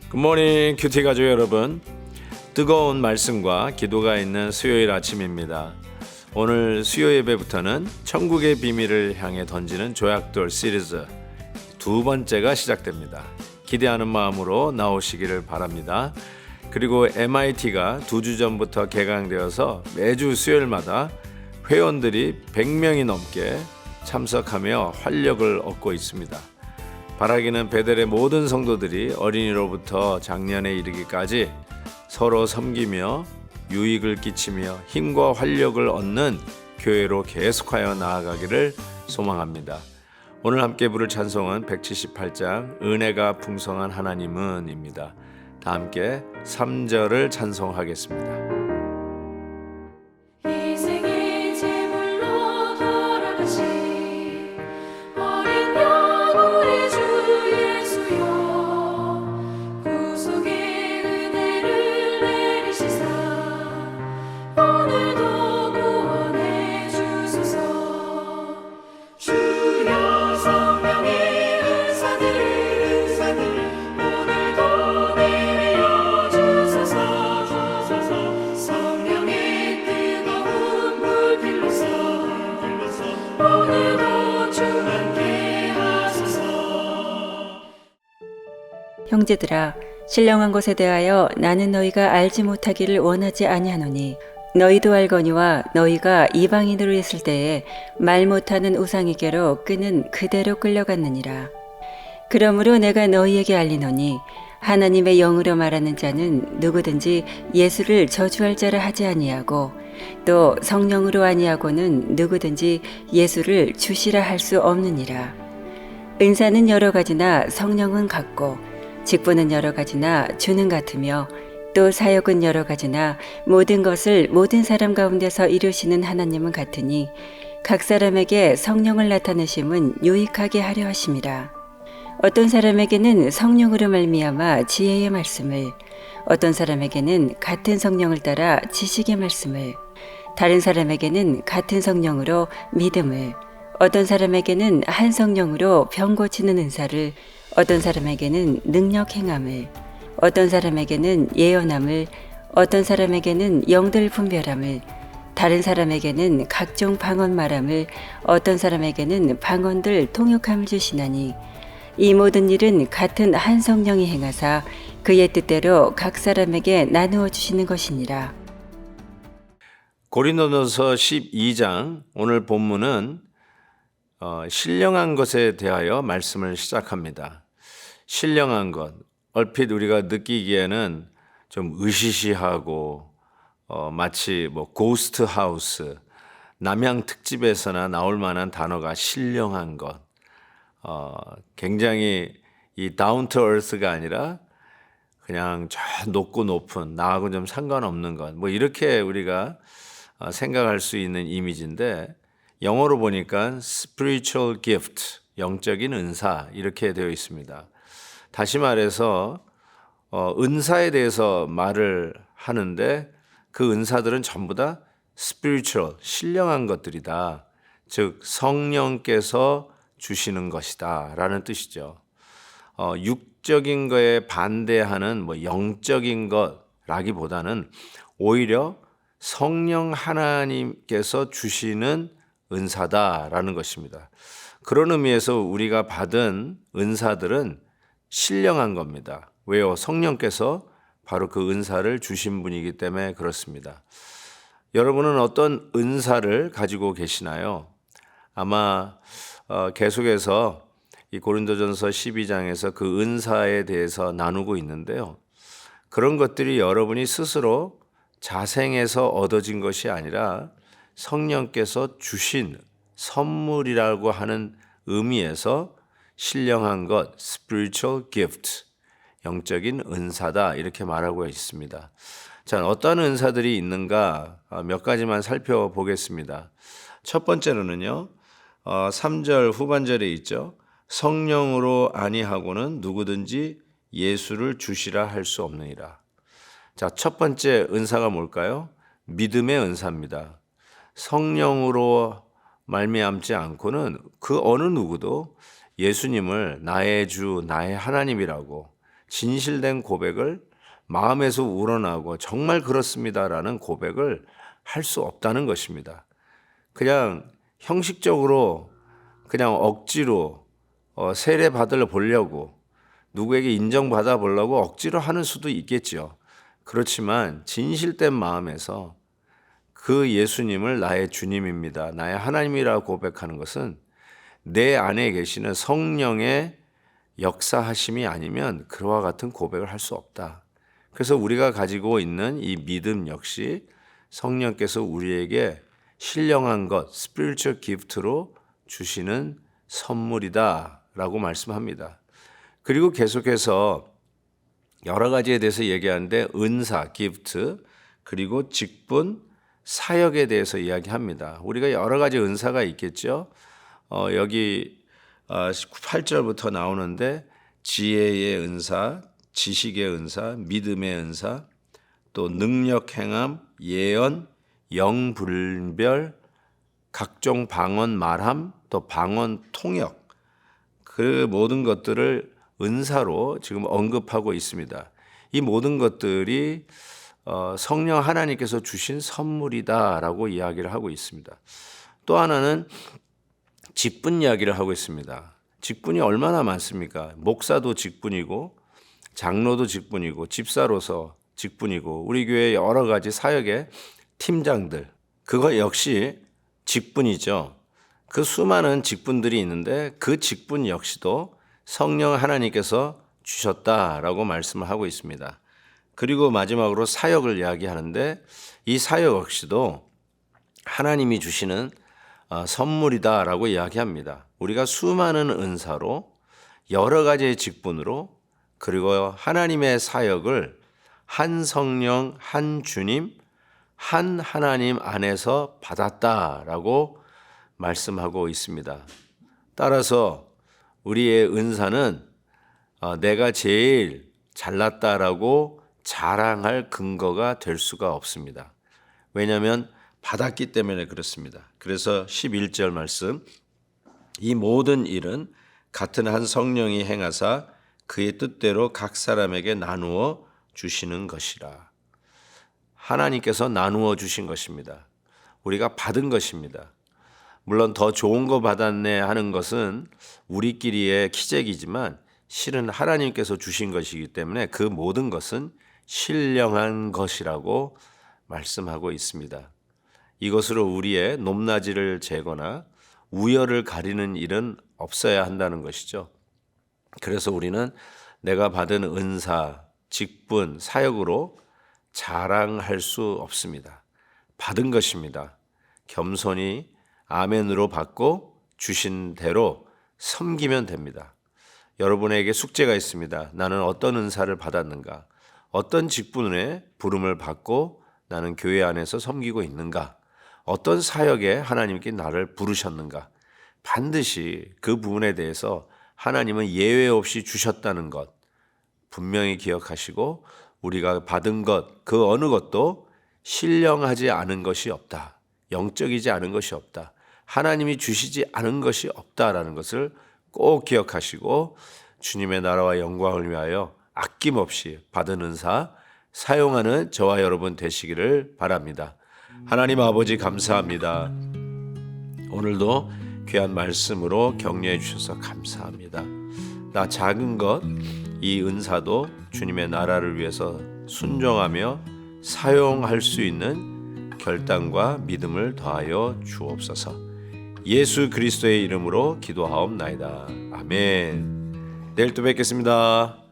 굿모닝 큐티 가족 여러분, 뜨거운 말씀과 기도가 있는 수요일 아침입니다. 오늘 수요 예배부터는 천국의 비밀을 향해 던지는 조약돌 시리즈 두 번째가 시작됩니다. 기대하는 마음으로 나오시기를 바랍니다. 그리고 MIT가 2주 전부터 개강되어서 매주 수요일마다 회원들이 100명이 넘게 참석하며 활력을 얻고 있습니다. 바라기는 베델의 모든 성도들이 어린이로부터 장년에 이르기까지 서로 섬기며 유익을 끼치며 힘과 활력을 얻는 교회로 계속하여 나아가기를 소망합니다. 오늘 함께 부를 찬송은 178장 은혜가 풍성한 하나님은 입니다. 다 함께 3절을 찬송하겠습니다. 형제들아, 신령한 것에 대하여 나는 너희가 알지 못하기를 원하지 아니하노니 너희도 알거니와 너희가 이방인으로 있을 때에 말 못하는 우상에게로 끄는 그대로 끌려갔느니라. 그러므로 내가 너희에게 알리노니 하나님의 영으로 말하는 자는 누구든지 예수를 저주할 자라 하지 아니하고 또 성령으로 아니하고는 누구든지 예수를 주시라 할 수 없느니라. 은사는 여러 가지나 성령은 같고 직분은 여러 가지나 주는 같으며 또 사역은 여러 가지나 모든 것을 모든 사람 가운데서 이루시는 하나님은 같으니 각 사람에게 성령을 나타내심은 유익하게 하려 하심이라. 어떤 사람에게는 성령으로 말미암아 지혜의 말씀을, 어떤 사람에게는 같은 성령을 따라 지식의 말씀을, 다른 사람에게는 같은 성령으로 믿음을, 어떤 사람에게는 한 성령으로 병 고치는 은사를, 어떤 사람에게는 능력 행함을, 어떤 사람에게는 예언함을, 어떤 사람에게는 영들 분별함을, 다른 사람에게는 각종 방언 말함을, 어떤 사람에게는 방언들 통역함을 주시나니 이 모든 일은 같은 한 성령이 행하사 그의 뜻대로 각 사람에게 나누어 주시는 것이니라. 고린도전서 12장 오늘 본문은 신령한 것에 대하여 말씀을 시작합니다. 신령한 것, 얼핏 우리가 느끼기에는 좀 으시시하고 마치 고스트 하우스, 남양 특집에서나 나올 만한 단어가 신령한 것, 굉장히 이 다운 투 얼스가 아니라 그냥 저 높고 높은 나하고 좀 상관없는 것, 이렇게 우리가 생각할 수 있는 이미지인데 영어로 보니까 spiritual gift, 영적인 은사 이렇게 되어 있습니다. 다시 말해서 은사에 대해서 말을 하는데 그 은사들은 전부 다 spiritual, 신령한 것들이다. 즉 성령께서 주시는 것이다 라는 뜻이죠. 육적인 거에 반대하는 영적인 것라기보다는 오히려 성령 하나님께서 주시는 은사다라는 것입니다. 그런 의미에서 우리가 받은 은사들은 신령한 겁니다. 왜요? 성령께서 바로 그 은사를 주신 분이기 때문에 그렇습니다. 여러분은 어떤 은사를 가지고 계시나요? 아마 계속해서 이 고린도전서 12장에서 그 은사에 대해서 나누고 있는데요. 그런 것들이 여러분이 스스로 자생해서 얻어진 것이 아니라 성령께서 주신 선물이라고 하는 의미에서 신령한 것, spiritual gift, 영적인 은사다 이렇게 말하고 있습니다. 자, 어떤 은사들이 있는가 몇 가지만 살펴보겠습니다. 첫 번째로는요, 3절 후반절에 있죠. 성령으로 아니하고는 누구든지 예수를 주시라 할 수 없느니라. 자, 첫 번째 은사가 뭘까요? 믿음의 은사입니다. 성령으로 말미암지 않고는 그 어느 누구도 예수님을 나의 주, 나의 하나님이라고 진실된 고백을 마음에서 우러나고 정말 그렇습니다라는 고백을 할 수 없다는 것입니다. 그냥 형식적으로 그냥 억지로 세례 받으려 보려고 누구에게 인정받아 보려고 억지로 하는 수도 있겠죠. 그렇지만 진실된 마음에서 그 예수님을 나의 주님입니다, 나의 하나님이라고 고백하는 것은 내 안에 계시는 성령의 역사하심이 아니면 그와 같은 고백을 할 수 없다. 그래서 우리가 가지고 있는 이 믿음 역시 성령께서 우리에게 신령한 것, spiritual gift로 주시는 선물이다 라고 말씀합니다. 그리고 계속해서 여러 가지에 대해서 얘기하는데 은사, gift, 그리고 직분, 사역에 대해서 이야기합니다. 우리가 여러 가지 은사가 있겠죠. 여기 8절부터 나오는데 지혜의 은사, 지식의 은사, 믿음의 은사, 또 능력 행함, 예언, 영분별, 각종 방언 말함, 또 방언 통역, 그 모든 것들을 은사로 지금 언급하고 있습니다. 이 모든 것들이 성령 하나님께서 주신 선물이다라고 이야기를 하고 있습니다. 또 하나는 직분 이야기를 하고 있습니다. 직분이 얼마나 많습니까? 목사도 직분이고 장로도 직분이고 집사로서 직분이고 우리 교회 여러 가지 사역의 팀장들, 그거 역시 직분이죠. 그 수많은 직분들이 있는데 그 직분 역시도 성령 하나님께서 주셨다라고 말씀을 하고 있습니다. 그리고 마지막으로 사역을 이야기하는데 이 사역 역시도 하나님이 주시는 선물이다라고 이야기합니다. 우리가 수많은 은사로 여러 가지의 직분으로 그리고 하나님의 사역을 한 성령, 한 주님, 한 하나님 안에서 받았다라고 말씀하고 있습니다. 따라서 우리의 은사는 내가 제일 잘났다라고 자랑할 근거가 될 수가 없습니다. 왜냐하면 받았기 때문에 그렇습니다. 그래서 11절 말씀, 이 모든 일은 같은 한 성령이 행하사 그의 뜻대로 각 사람에게 나누어 주시는 것이라. 하나님께서 나누어 주신 것입니다. 우리가 받은 것입니다. 물론 더 좋은 거 받았네 하는 것은 우리끼리의 기적이지만 실은 하나님께서 주신 것이기 때문에 그 모든 것은 신령한 것이라고 말씀하고 있습니다. 이것으로 우리의 높낮이를 재거나 우열을 가리는 일은 없어야 한다는 것이죠. 그래서 우리는 내가 받은 은사, 직분, 사역으로 자랑할 수 없습니다. 받은 것입니다. 겸손히 아멘으로 받고 주신 대로 섬기면 됩니다. 여러분에게 숙제가 있습니다. 나는 어떤 은사를 받았는가? 어떤 직분에 부름을 받고 나는 교회 안에서 섬기고 있는가? 어떤 사역에 하나님께 나를 부르셨는가? 반드시 그 부분에 대해서 하나님은 예외 없이 주셨다는 것 분명히 기억하시고 우리가 받은 것, 그 어느 것도 신령하지 않은 것이 없다. 영적이지 않은 것이 없다. 하나님이 주시지 않은 것이 없다라는 것을 꼭 기억하시고 주님의 나라와 영광을 위하여 아낌없이 받은 은사 사용하는 저와 여러분 되시기를 바랍니다. 하나님 아버지 감사합니다. 오늘도 귀한 말씀으로 격려해 주셔서 감사합니다. 나 작은 것, 이 은사도 주님의 나라를 위해서 순종하며 사용할 수 있는 결단과 믿음을 더하여 주옵소서. 예수 그리스도의 이름으로 기도하옵나이다. 아멘. 내일 또 뵙겠습니다.